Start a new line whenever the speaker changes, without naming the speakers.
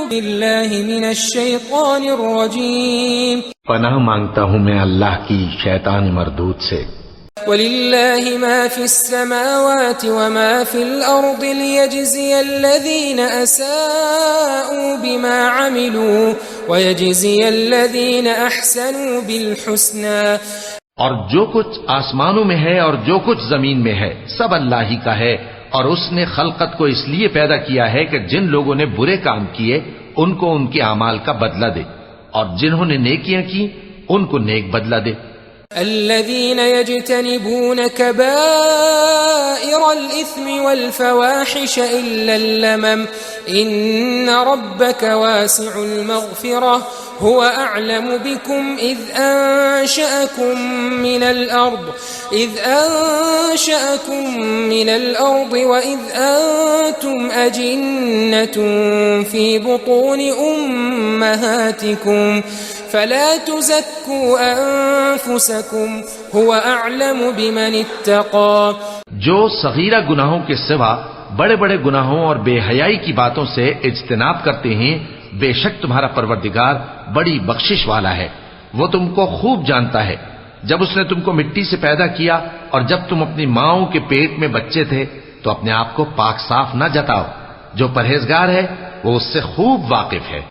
بالله من الشيطان الرجيم
پناہ مانگتا ہوں میں اللہ کی شیطان مردود سے.
ولله ما في السماوات وما في الأرض ليجزي الذين أساءوا بما عملوا ويجزي الذين أحسنوا بالحسنى.
اور جو کچھ آسمانوں میں ہے اور جو کچھ زمین میں ہے سب اللہ ہی کا ہے، اور اس نے خلقت کو اس لیے پیدا کیا ہے کہ جن لوگوں نے برے کام کیے ان کو ان کے اعمال کا بدلہ دے، اور جنہوں نے نیکیاں کی ان کو نیک بدلہ دے.
الذين يجتنبون كبائر الإثم والفواحش إلا اللمم إن ربك واسع المغفرة هو أعلم بكم إذ أنشأكم من الأرض وإذ أنتم أجنة في بطون أمهاتكم فلا تزكوا أنفسكم هو أعلم بمن اتقى.
جو صغیرہ گناہوں کے سوا بڑے بڑے گناہوں اور بے حیائی کی باتوں سے اجتناب کرتے ہیں، بے شک تمہارا پروردگار بڑی بخشش والا ہے، وہ تم کو خوب جانتا ہے. جب اس نے تم کو مٹی سے پیدا کیا اور جب تم اپنی ماؤں کے پیٹ میں بچے تھے تو اپنے آپ کو پاک صاف نہ جتاؤ. جو پرہیزگار ہے وہ اس سے خوب واقف ہے.